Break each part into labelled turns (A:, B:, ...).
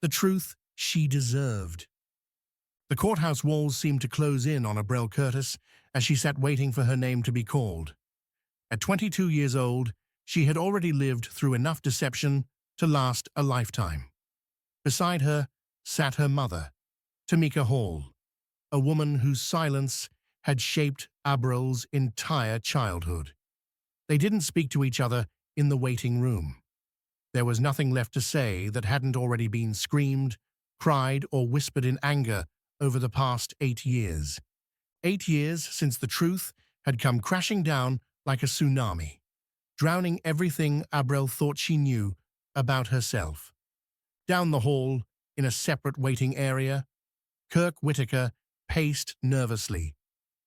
A: the truth she deserved. The courthouse walls seemed to close in on Abril Curtis as she sat waiting for her name to be called. At 22 years old, she had already lived through enough deception to last a lifetime. Beside her sat her mother, Tamika Hall, a woman whose silence had shaped Abril's entire childhood. They didn't speak to each other in the waiting room. There was nothing left to say that hadn't already been screamed, cried, or whispered in anger over the past 8 years. 8 years since the truth had come crashing down like a tsunami, drowning everything Abril thought she knew about herself. Down the hall, in a separate waiting area, Kirk Whitaker paced nervously.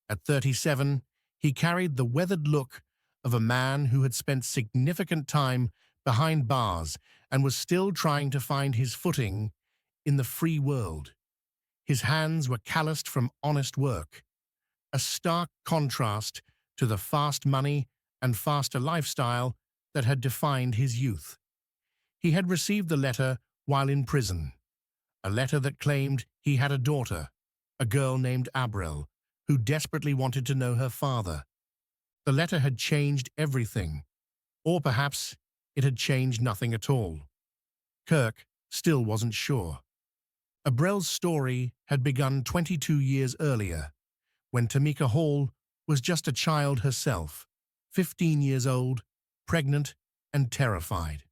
A: At 37, he carried the weathered look of a man who had spent significant time behind bars and was still trying to find his footing in the free world. His hands were calloused from honest work, a stark contrast to the fast money and faster lifestyle that had defined his youth. He had received the letter while in prison, a letter that claimed he had a daughter, a girl named Abril, who desperately wanted to know her father. The letter had changed everything, or perhaps it had changed nothing at all. Kirk still wasn't sure. Abril's story had begun 22 years earlier, when Tamika Hall was just a child herself, 15 years old, pregnant, and terrified.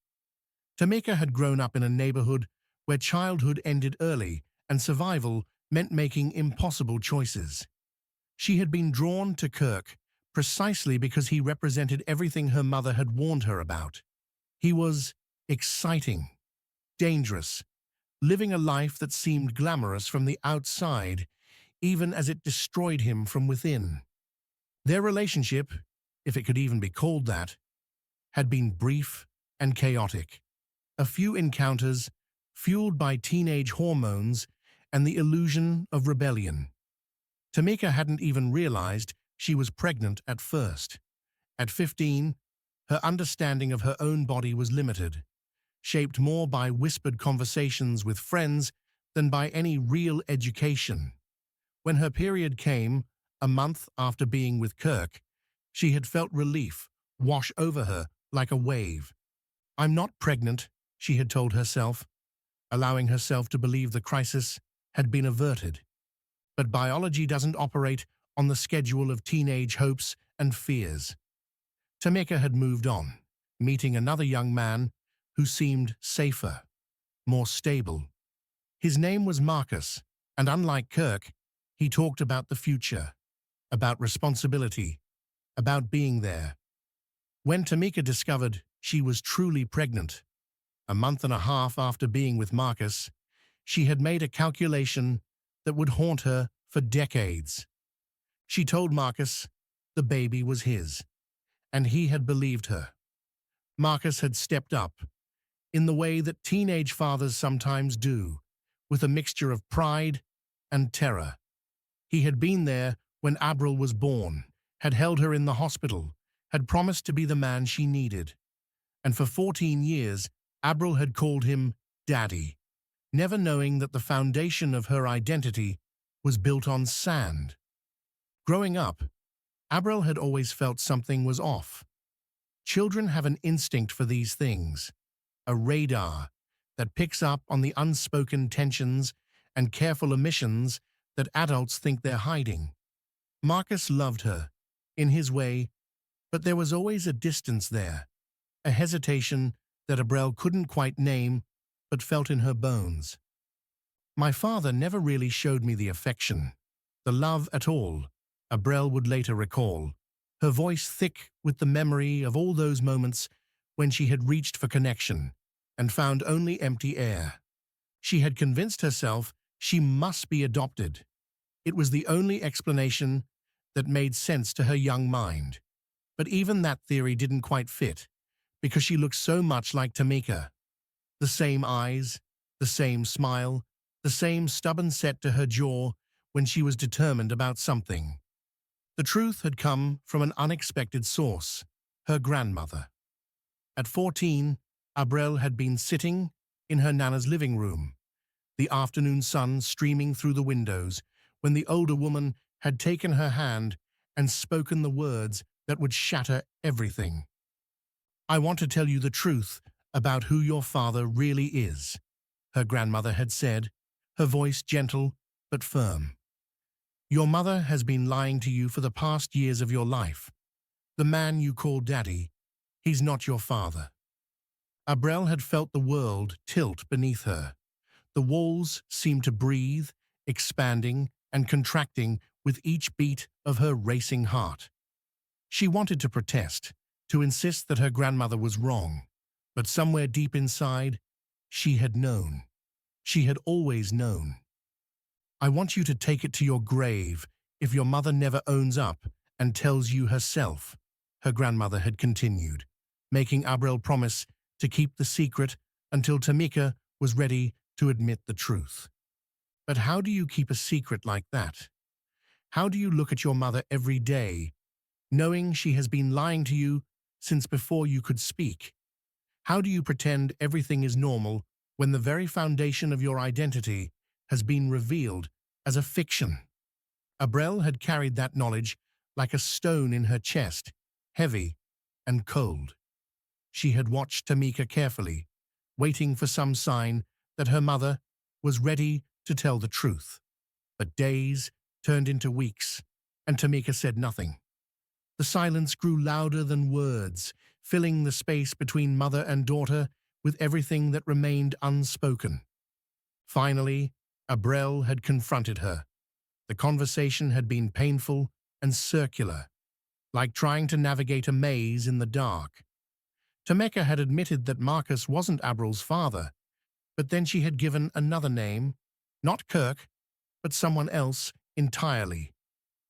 A: Tamika had grown up in a neighborhood where childhood ended early and survival meant making impossible choices. She had been drawn to Kirk precisely because he represented everything her mother had warned her about. He was exciting, dangerous, living a life that seemed glamorous from the outside, even as it destroyed him from within. Their relationship, if it could even be called that, had been brief and chaotic. A few encounters, fueled by teenage hormones and the illusion of rebellion. Tamika hadn't even realized she was pregnant at first. At 15, her understanding of her own body was limited, shaped more by whispered conversations with friends than by any real education. When her period came, a month after being with Kirk, she had felt relief wash over her like a wave. "I'm not pregnant," she had told herself, allowing herself to believe the crisis had been averted. But biology doesn't operate on the schedule of teenage hopes and fears. Tamika had moved on, meeting another young man who seemed safer, more stable. His name was Marcus, and unlike Kirk, he talked about the future, about responsibility, about being there. When Tamika discovered she was truly pregnant, a month and a half after being with Marcus, she had made a calculation that would haunt her for decades. She told Marcus the baby was his, and he had believed her. Marcus had stepped up, in the way that teenage fathers sometimes do, with a mixture of pride and terror. He had been there when Abril was born, had held her in the hospital, had promised to be the man she needed. And for 14 years, Abril had called him Daddy, never knowing that the foundation of her identity was built on sand. Growing up, Abril had always felt something was off. Children have an instinct for these things, a radar that picks up on the unspoken tensions and careful omissions that adults think they're hiding. Marcus loved her, in his way, but there was always a distance there, a hesitation that Abril couldn't quite name but felt in her bones. "My father never really showed me the affection, the love at all," Abril would later recall, her voice thick with the memory of all those moments when she had reached for connection and found only empty air. She had convinced herself she must be adopted. It was the only explanation that made sense to her young mind. But even that theory didn't quite fit, because she looked so much like Tamika. The same eyes, the same smile, the same stubborn set to her jaw when she was determined about something. The truth had come from an unexpected source, her grandmother. At 14, Abril had been sitting in her nana's living room, the afternoon sun streaming through the windows, when the older woman had taken her hand and spoken the words that would shatter everything. "I want to tell you the truth about who your father really is," her grandmother had said, her voice gentle but firm. "Your mother has been lying to you for the past years of your life. The man you call Daddy, he's not your father." Abrel had felt the world tilt beneath her. The walls seemed to breathe, expanding and contracting with each beat of her racing heart. She wanted to protest, to insist that her grandmother was wrong, but somewhere deep inside, she had known. She had always known. "I want you to take it to your grave if your mother never owns up and tells you herself," her grandmother had continued, making Abrel promise to keep the secret until Tamika was ready to admit the truth. But how do you keep a secret like that? How do you look at your mother every day, knowing she has been lying to you since before you could speak? How do you pretend everything is normal when the very foundation of your identity has been revealed as a fiction? Abrel had carried that knowledge like a stone in her chest, heavy and cold. She had watched Tamika carefully, waiting for some sign that her mother was ready to tell the truth. But days turned into weeks, and Tamika said nothing. The silence grew louder than words, filling the space between mother and daughter with everything that remained unspoken. Finally, Abrel had confronted her. The conversation had been painful and circular, like trying to navigate a maze in the dark. Tamika had admitted that Marcus wasn't Abrel's father, but then she had given another name, not Kirk, but someone else entirely.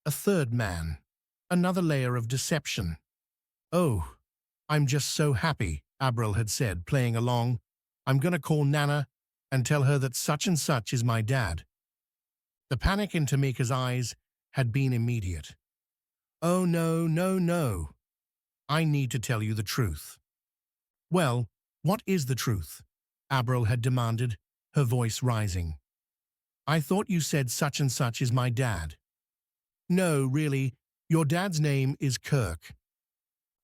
A: A third man, another layer of deception. "Oh, I'm just so happy," Abrel had said, playing along. "I'm gonna call Nana and tell her that such and such is my dad." The panic in Tamika's eyes had been immediate. "Oh, no, no, no. I need to tell you the truth." "Well, what is the truth?" Abrel had demanded, her voice rising. "I thought you said such and such is my dad." "No, really, your dad's name is Kirk."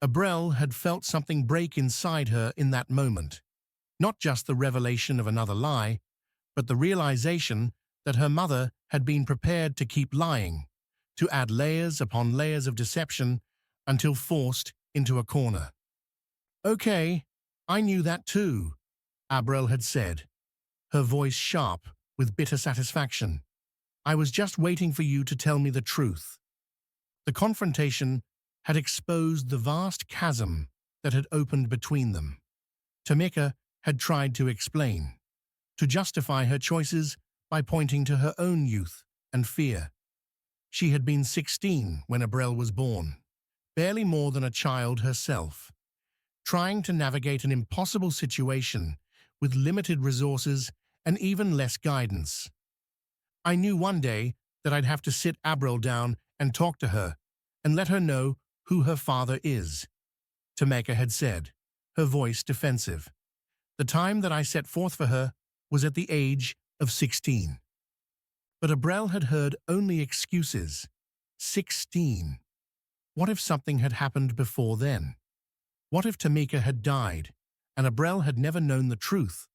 A: Abrel had felt something break inside her in that moment. Not just the revelation of another lie, but the realization that her mother had been prepared to keep lying, to add layers upon layers of deception until forced into a corner. "Okay, I knew that too," Abrel had said, her voice sharp with bitter satisfaction. "I was just waiting for you to tell me the truth." The confrontation had exposed the vast chasm that had opened between them. Tamika had tried to explain, to justify her choices by pointing to her own youth and fear. She had been 16 when Abrel was born, barely more than a child herself, trying to navigate an impossible situation with limited resources and even less guidance. "I knew one day that I'd have to sit Abrel down and talk to her and let her know who her father is," Tamika had said, her voice defensive. "The time that I set forth for her was at the age of 16. But Abrel had heard only excuses. 16. What if something had happened before then? What if Tamika had died and Abrel had never known the truth?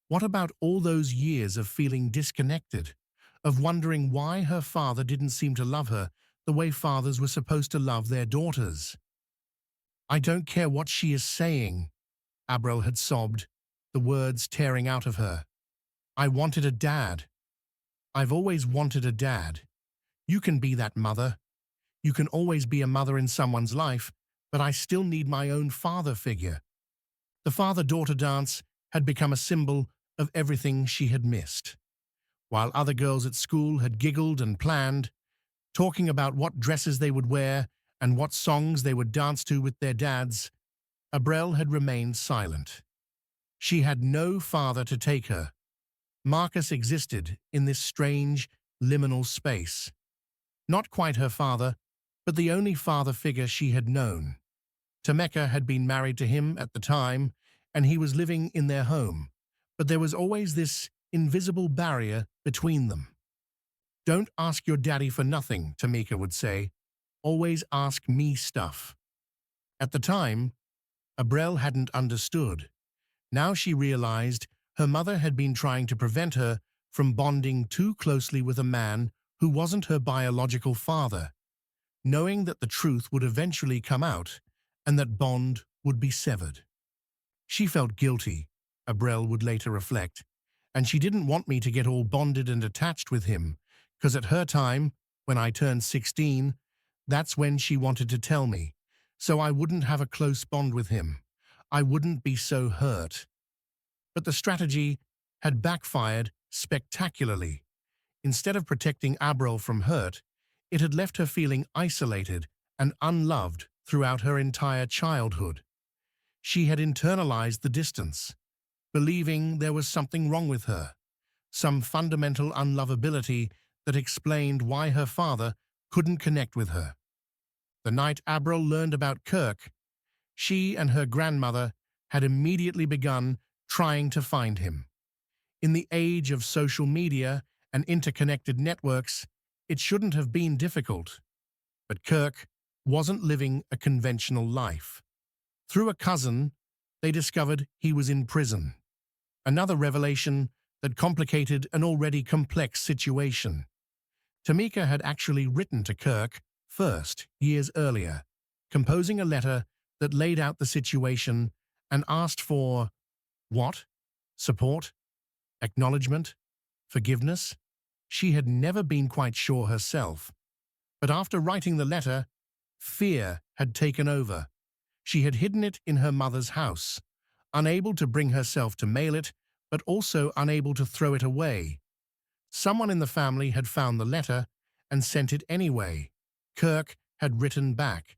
A: What about all those years of feeling disconnected, of wondering why her father didn't seem to love her the way fathers were supposed to love their daughters? "I don't care what she is saying," Abrel had sobbed, the words tearing out of her. "I wanted a dad. I've always wanted a dad. You can be that mother. You can always be a mother in someone's life, but I still need my own father figure." The father-daughter dance had become a symbol of everything she had missed. While other girls at school had giggled and planned, talking about what dresses they would wear and what songs they would dance to with their dads, Abrel had remained silent. She had no father to take her. Marcus existed in this strange, liminal space. Not quite her father, but the only father figure she had known. Tamika had been married to him at the time, and he was living in their home, but there was always this invisible barrier between them. "Don't ask your daddy for nothing," Tamika would say. "Always ask me stuff." At the time, Abrel hadn't understood. Now she realized her mother had been trying to prevent her from bonding too closely with a man who wasn't her biological father, knowing that the truth would eventually come out and that bond would be severed. She felt guilty, Abrel would later reflect, and she didn't want me to get all bonded and attached with him, because at her time, when I turned 16, that's when she wanted to tell me, so I wouldn't have a close bond with him. I wouldn't be so hurt. But the strategy had backfired spectacularly. Instead of protecting Abrel from hurt, it had left her feeling isolated and unloved throughout her entire childhood. She had internalized the distance, believing there was something wrong with her, some fundamental unlovability that explained why her father couldn't connect with her. The night Abrel learned about Kirk, she and her grandmother had immediately begun trying to find him. In the age of social media and interconnected networks, it shouldn't have been difficult. But Kirk wasn't living a conventional life. Through a cousin, they discovered he was in prison. Another revelation that complicated an already complex situation. Tamika had actually written to Kirk first, years earlier, composing a letter that laid out the situation and asked for what? Support? Acknowledgement? Forgiveness? She had never been quite sure herself. But after writing the letter, fear had taken over. She had hidden it in her mother's house, unable to bring herself to mail it, but also unable to throw it away. Someone in the family had found the letter and sent it anyway. Kirk had written back,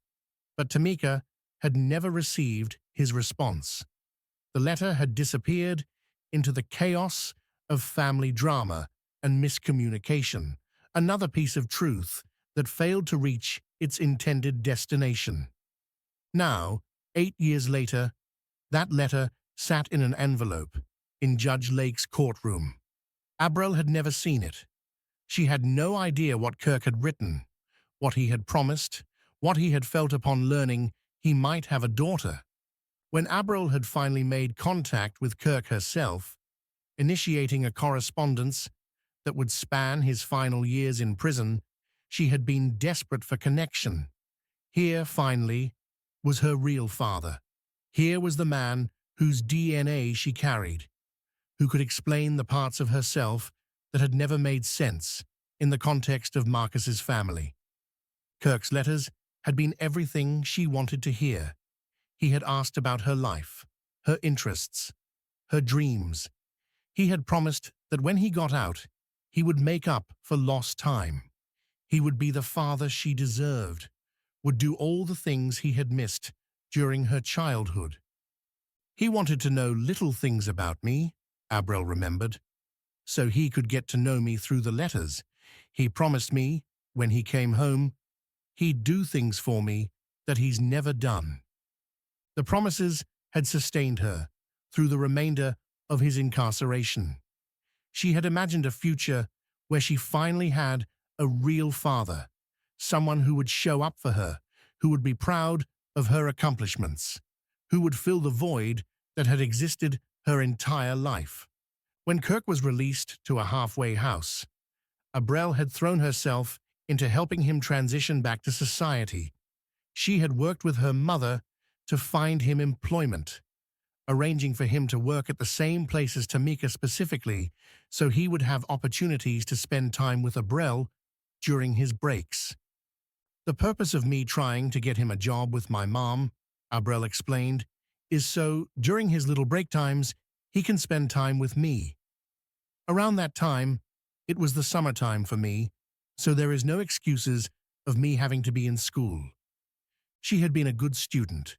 A: but Tamika had never received his response. The letter had disappeared into the chaos of family drama and miscommunication, another piece of truth that failed to reach its intended destination. Now, 8 years later, that letter sat in an envelope in Judge Lake's courtroom. Abrel had never seen it. She had no idea what Kirk had written, what he had promised, what he had felt upon learning he might have a daughter. When Abrel had finally made contact with Kirk herself, initiating a correspondence that would span his final years in prison, she had been desperate for connection. Here, finally, was her real father. Here was the man whose DNA she carried, who could explain the parts of herself that had never made sense in the context of Marcus's family. Kirk's letters had been everything she wanted to hear. He had asked about her life, her interests, her dreams. He had promised that when he got out, he would make up for lost time. He would be the father she deserved, would do all the things he had missed during her childhood. He wanted to know little things about me, Abrel remembered, so he could get to know me through the letters. He promised me, when he came home, he'd do things for me that he's never done. The promises had sustained her through the remainder of his incarceration. She had imagined a future where she finally had a real father, someone who would show up for her, who would be proud of her accomplishments, who would fill the void that had existed her entire life. When Kirk was released to a halfway house, Abrel had thrown herself into helping him transition back to society. She had worked with her mother to find him employment, arranging for him to work at the same place as Tamika specifically, so he would have opportunities to spend time with Abrel during his breaks. "The purpose of me trying to get him a job with my mom," Abrel explained, "is so, during his little break times, he can spend time with me. Around that time, it was the summertime for me, so there is no excuses of me having to be in school." She had been a good student,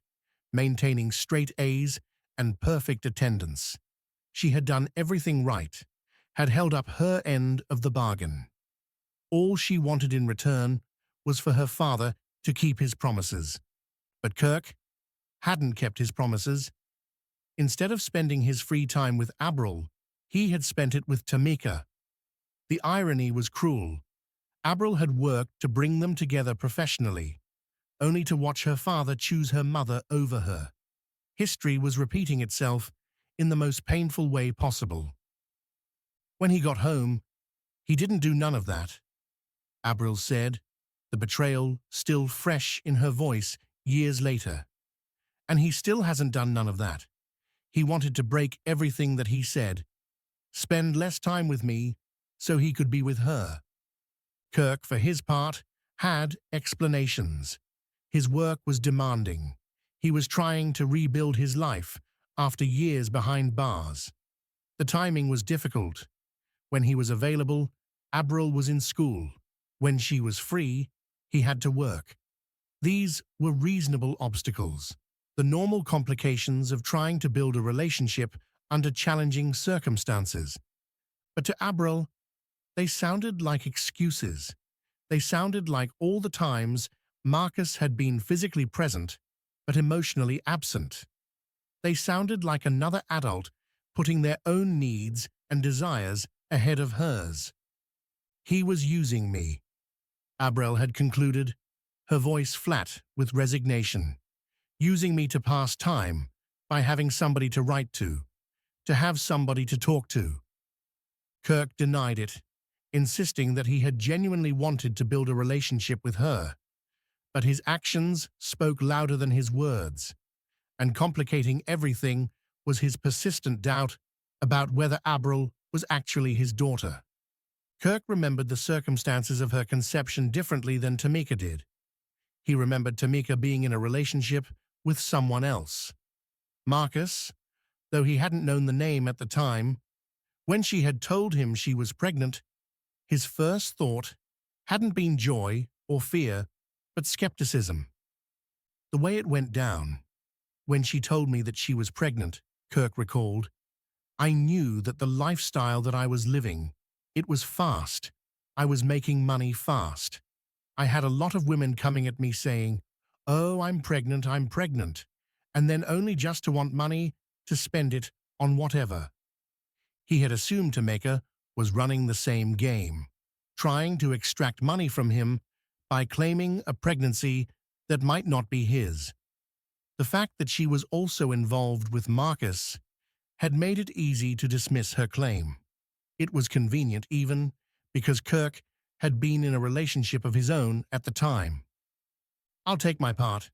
A: maintaining straight A's and perfect attendance. She had done everything right, had held up her end of the bargain. All she wanted in return was for her father to keep his promises. But Kirk hadn't kept his promises. Instead of spending his free time with Abrel, He had spent it with Tamika. The irony was cruel. Abril had worked to bring them together professionally, only to watch her father choose her mother over her. History was repeating itself in the most painful way possible. When he got home, he didn't do none of that, Abril said, the betrayal still fresh in her voice years later. And he still hasn't done none of that. He wanted to break everything that he said, spend less time with me so he could be with her. Kirk, for his part, had explanations. His work was demanding. He was trying to rebuild his life after years behind bars. The timing was difficult. When he was available, Abril was in school. When she was free, he had to work. These were reasonable obstacles, the normal complications of trying to build a relationship under challenging circumstances. But to Abril, they sounded like excuses. They sounded like all the times Marcus had been physically present but emotionally absent. They sounded like another adult putting their own needs and desires ahead of hers. He was using me, Abril had concluded, her voice flat with resignation. Using me to pass time by having somebody to write to have somebody to talk to. Kirk denied it, insisting that he had genuinely wanted to build a relationship with her. But his actions spoke louder than his words, and complicating everything was his persistent doubt about whether Abril was actually his daughter. Kirk remembered the circumstances of her conception differently than Tamika did. He remembered Tamika being in a relationship with someone else. Marcus, though he hadn't known the name at the time, when she had told him she was pregnant, his first thought hadn't been joy or fear, but skepticism. The way it went down, when she told me that she was pregnant, Kirk recalled, I knew that the lifestyle that I was living, it was fast. I was making money fast. I had a lot of women coming at me saying, oh, I'm pregnant, and then only just to want money to spend it on whatever. He had assumed Tamika was running the same game, trying to extract money from him by claiming a pregnancy that might not be his. The fact that she was also involved with Marcus had made it easy to dismiss her claim. It was convenient even because Kirk had been in a relationship of his own at the time. I'll take my part.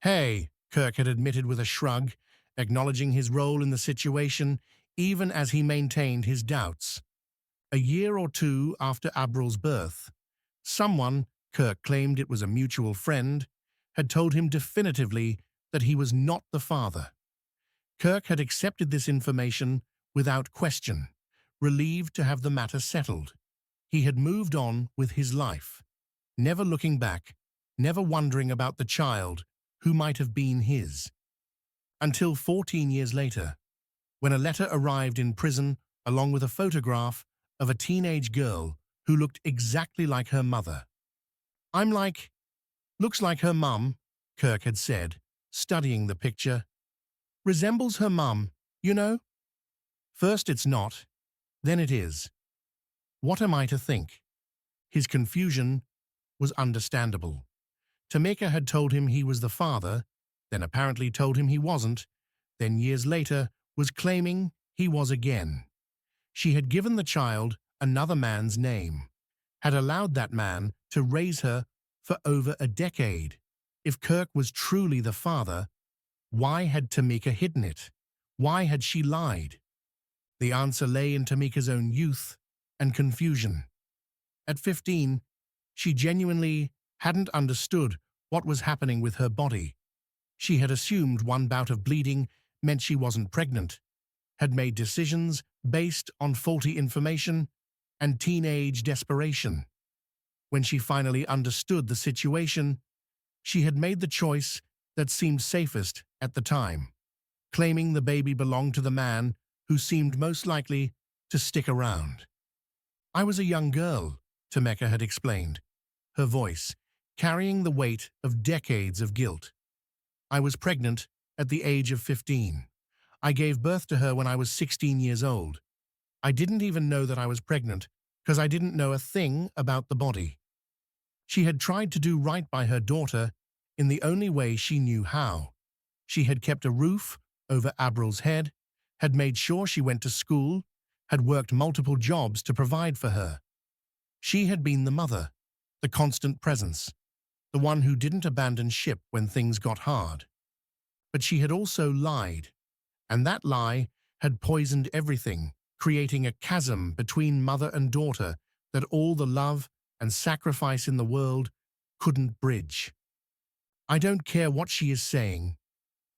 A: Hey, Kirk had admitted with a shrug, acknowledging his role in the situation even as he maintained his doubts. A year or two after Abril's birth, someone, Kirk claimed it was a mutual friend, had told him definitively that he was not the father. Kirk had accepted this information without question, relieved to have the matter settled. He had moved on with his life, never looking back, never wondering about the child who might have been his. Until 14 years later, when a letter arrived in prison along with a photograph of a teenage girl who looked exactly like her mother. Looks like her mum, Kirk had said, studying the picture. Resembles her mum, you know? First it's not, then it is. What am I to think? His confusion was understandable. Tamika had told him he was the father, then apparently told him he wasn't, then years later was claiming he was again. She had given the child another man's name, had allowed that man to raise her for over a decade. If Kirk was truly the father, why had Tamika hidden it? Why had she lied? The answer lay in Tamika's own youth and confusion. At 15, she genuinely hadn't understood what was happening with her body. She had assumed one bout of bleeding meant she wasn't pregnant, had made decisions based on faulty information and teenage desperation. When she finally understood the situation, she had made the choice that seemed safest at the time, claiming the baby belonged to the man who seemed most likely to stick around. I was a young girl, Tamika had explained, her voice carrying the weight of decades of guilt. I was pregnant at the age of 15. I gave birth to her when I was 16 years old. I didn't even know that I was pregnant because I didn't know a thing about the body. She had tried to do right by her daughter in the only way she knew how. She had kept a roof over Abril's head, had made sure she went to school, had worked multiple jobs to provide for her. She had been the mother, the constant presence, the one who didn't abandon ship when things got hard. But she had also lied, and that lie had poisoned everything, creating a chasm between mother and daughter that all the love and sacrifice in the world couldn't bridge. "I don't care what she is saying,"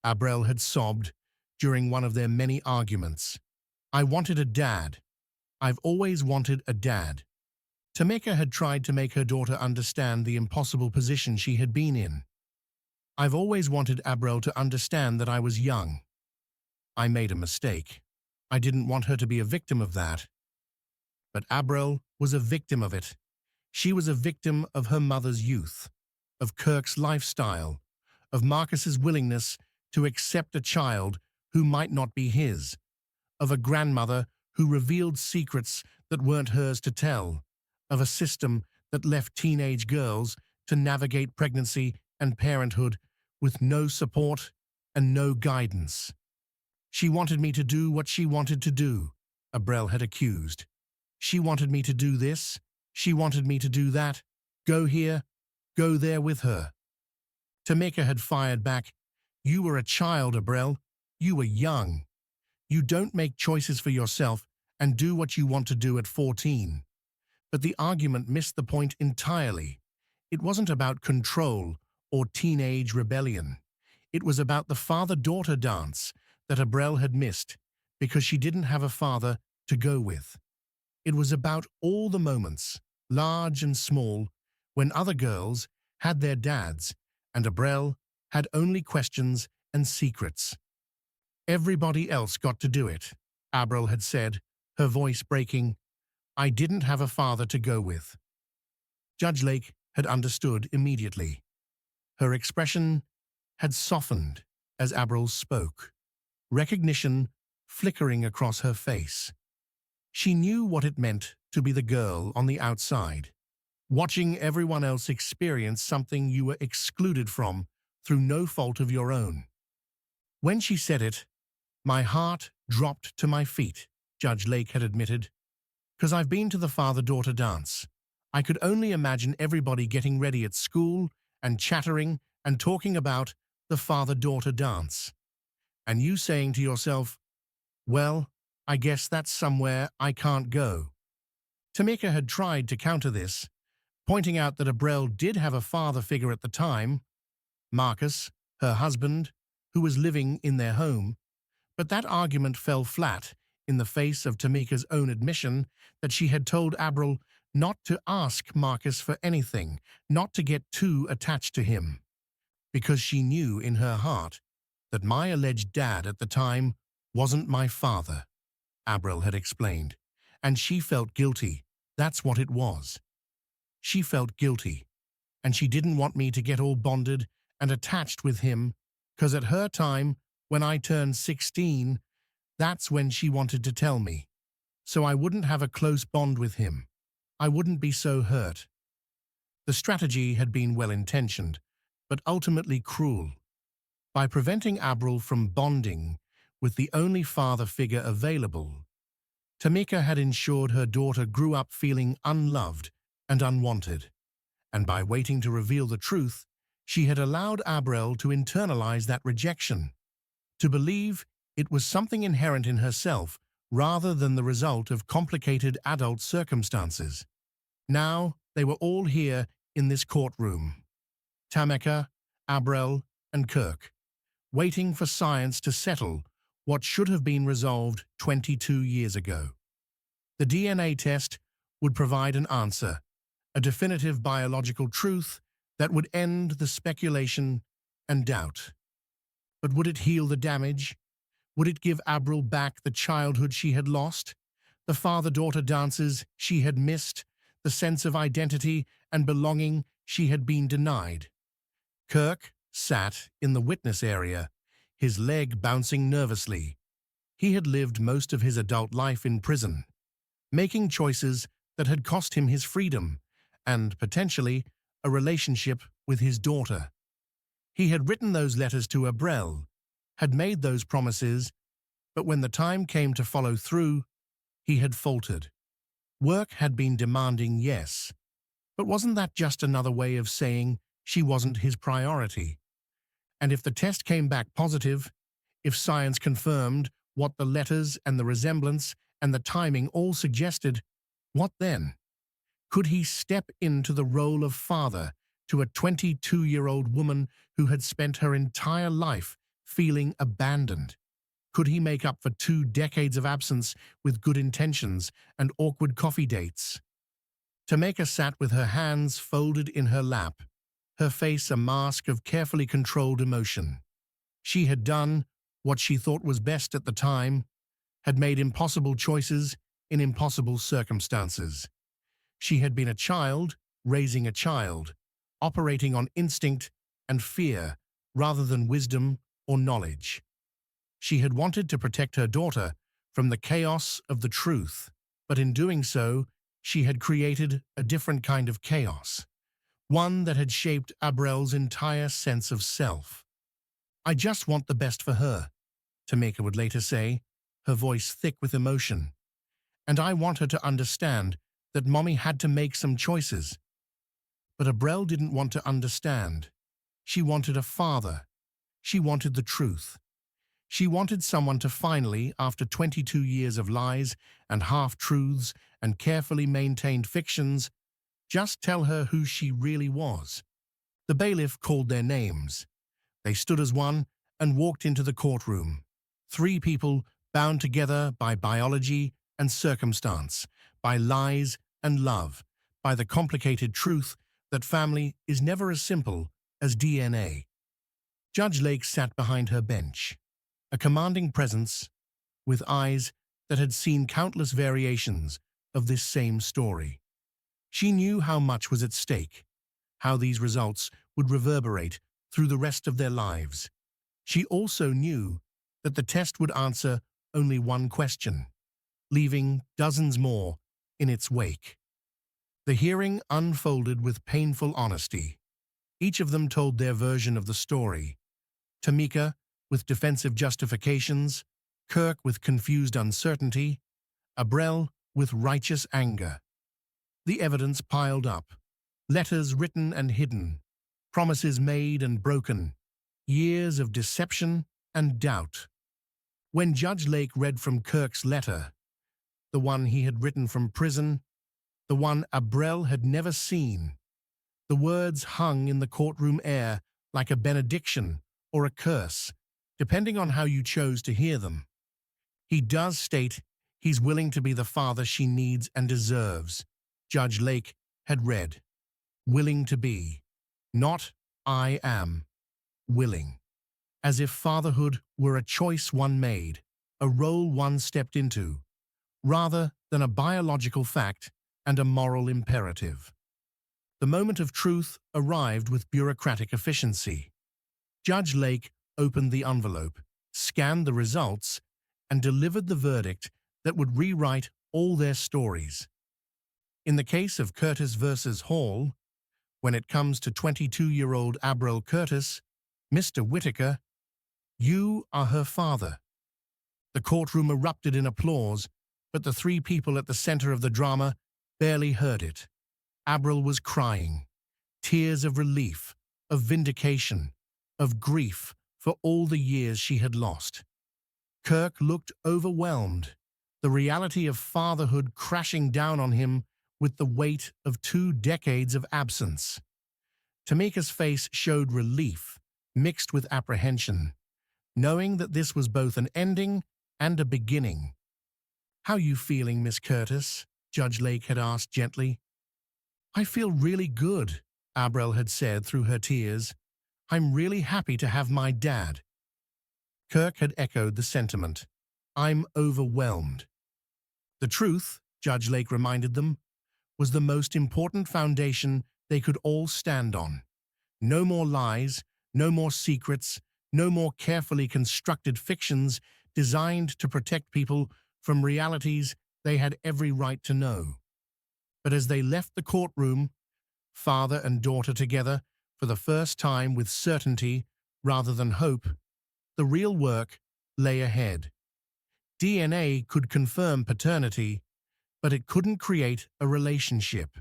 A: Abril had sobbed during one of their many arguments. "I wanted a dad. I've always wanted a dad." Tameka had tried to make her daughter understand the impossible position she had been in. "I've always wanted Abril to understand that I was young. I made a mistake. I didn't want her to be a victim of that." But Abril was a victim of it. She was a victim of her mother's youth, of Kirk's lifestyle, of Marcus's willingness to accept a child who might not be his, of a grandmother who revealed secrets that weren't hers to tell, of a system that left teenage girls to navigate pregnancy and parenthood with no support and no guidance. "She wanted me to do what she wanted to do," Abril had accused. "She wanted me to do this, she wanted me to do that, go here, go there with her." Tameka had fired back, "You were a child, Abril. You were young. You don't make choices for yourself and do what you want to do at 14. But the argument missed the point entirely. It wasn't about control or teenage rebellion. It was about the father-daughter dance that Abril had missed because she didn't have a father to go with. It was about all the moments, large and small, when other girls had their dads and Abril had only questions and secrets. "Everybody else got to do it," Abril had said, her voice breaking. "I didn't have a father to go with." Judge Lake had understood immediately. Her expression had softened as Abril spoke, recognition flickering across her face. She knew what it meant to be the girl on the outside, watching everyone else experience something you were excluded from through no fault of your own. When she said it, my heart dropped to my feet, Judge Lake had admitted. "'Cause I've been to the father-daughter dance. I could only imagine everybody getting ready at school and chattering and talking about the father-daughter dance. And you saying to yourself, well, I guess that's somewhere I can't go." Tameka had tried to counter this, pointing out that Abril did have a father figure at the time, Marcus, her husband, who was living in their home, but that argument fell flat in the face of Tameka's own admission that she had told Abril not to ask Marcus for anything, not to get too attached to him, because she knew in her heart that my alleged dad at the time wasn't my father, Abril had explained, and she felt guilty. That's what it was. She felt guilty, and she didn't want me to get all bonded and attached with him, because at her time, when I turned 16, that's when she wanted to tell me. So I wouldn't have a close bond with him. I wouldn't be so hurt. The strategy had been well-intentioned, but ultimately cruel. By preventing Abril from bonding with the only father figure available, Tameka had ensured her daughter grew up feeling unloved and unwanted, and by waiting to reveal the truth, she had allowed Abril to internalize that rejection, to believe it was something inherent in herself rather than the result of complicated adult circumstances. Now they were all here in this courtroom, Tameka, Abril, and Kirk, waiting for science to settle what should have been resolved 22 years ago. The DNA test would provide an answer, a definitive biological truth that would end the speculation and doubt. But would it heal the damage? Would it give Abril back the childhood she had lost, the father-daughter dances she had missed, the sense of identity and belonging she had been denied? Kirk sat in the witness area, his leg bouncing nervously. He had lived most of his adult life in prison, making choices that had cost him his freedom and, potentially, a relationship with his daughter. He had written those letters to Abrel, had made those promises, but when the time came to follow through, he had faltered. Work had been demanding, yes, but wasn't that just another way of saying she wasn't his priority? And if the test came back positive, if science confirmed what the letters and the resemblance and the timing all suggested, what then? Could he step into the role of father to a 22-year-old woman who had spent her entire life feeling abandoned? Could he make up for 2 decades of absence with good intentions and awkward coffee dates? Tameka sat with her hands folded in her lap, her face a mask of carefully controlled emotion. She had done what she thought was best at the time, had made impossible choices in impossible circumstances. She had been a child, raising a child, operating on instinct and fear rather than wisdom or knowledge. She had wanted to protect her daughter from the chaos of the truth, but in doing so, she had created a different kind of chaos, one that had shaped Abrel's entire sense of self. "I just want the best for her," Tameka would later say, her voice thick with emotion. "And I want her to understand that Mommy had to make some choices." But Abrel didn't want to understand. She wanted a father. She wanted the truth. She wanted someone to finally, after 22 years of lies and half-truths and carefully maintained fictions, just tell her who she really was. The bailiff called their names. They stood as one and walked into the courtroom. 3 people bound together by biology and circumstance, by lies and love, by the complicated truth that family is never as simple as DNA. Judge Lake sat behind her bench, a commanding presence with eyes that had seen countless variations of this same story. She knew how much was at stake, how these results would reverberate through the rest of their lives. She also knew that the test would answer only one question, leaving dozens more in its wake. The hearing unfolded with painful honesty. Each of them told their version of the story. Tameka with defensive justifications, Kirk with confused uncertainty, Abrel with righteous anger. The evidence piled up, letters written and hidden, promises made and broken, years of deception and doubt. When Judge Lake read from Kirk's letter, the one he had written from prison, the one Abrel had never seen, the words hung in the courtroom air like a benediction or a curse, depending on how you chose to hear them. He does state he's willing to be the father she needs and deserves, Judge Lake had read. Willing to be, not I am, willing. As if fatherhood were a choice one made, a role one stepped into, rather than a biological fact and a moral imperative. The moment of truth arrived with bureaucratic efficiency. Judge Lake opened the envelope, scanned the results, and delivered the verdict that would rewrite all their stories. In the case of Curtis versus Hall, when it comes to 22-year-old Abrel Curtis, Mr. Whitaker, you are her father. The courtroom erupted in applause, but the 3 people at the center of the drama barely heard it. Abrel was crying, tears of relief, of vindication, of grief for all the years she had lost. Kirk looked overwhelmed, the reality of fatherhood crashing down on him with the weight of 2 decades of absence. Tameka's face showed relief, mixed with apprehension, knowing that this was both an ending and a beginning. "How you feeling, Miss Curtis?" Judge Lake had asked gently. "I feel really good," Abrel had said through her tears. "I'm really happy to have my dad." Kirk had echoed the sentiment. "I'm overwhelmed." The truth, Judge Lake reminded them, was the most important foundation they could all stand on. No more lies, no more secrets, no more carefully constructed fictions designed to protect people from realities They had every right to know. But as they left the courtroom, father and daughter together, for the first time with certainty rather than hope, the real work lay ahead. DNA could confirm paternity, but it couldn't create a relationship.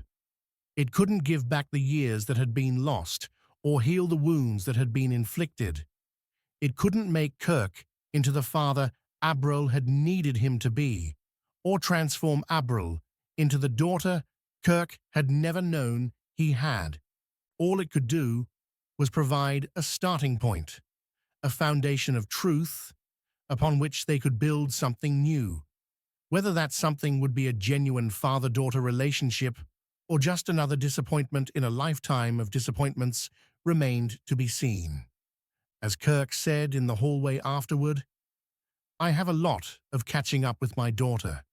A: It couldn't give back the years that had been lost or heal the wounds that had been inflicted. It couldn't make Kirk into the father Abril had needed him to be, or transform Abril into the daughter Kirk had never known he had. All it could do was provide a starting point, a foundation of truth upon which they could build something new. Whether that something would be a genuine father-daughter relationship or just another disappointment in a lifetime of disappointments remained to be seen. As Kirk said in the hallway afterward, "I have a lot of catching up with my daughter.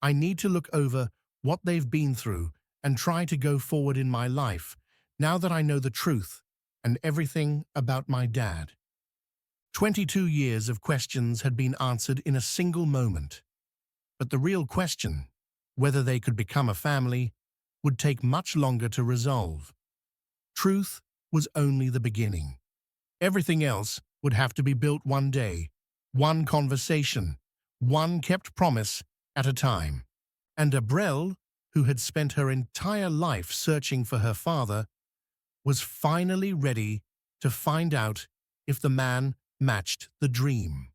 A: I need to look over what they've been through and try to go forward in my life now that I know the truth and everything about my dad." 22 years of questions had been answered in a single moment. But the real question, whether they could become a family, would take much longer to resolve. Truth was only the beginning. Everything else would have to be built one day, one conversation, one kept promise at a time. And Abril, who had spent her entire life searching for her father, was finally ready to find out if the man matched the dream.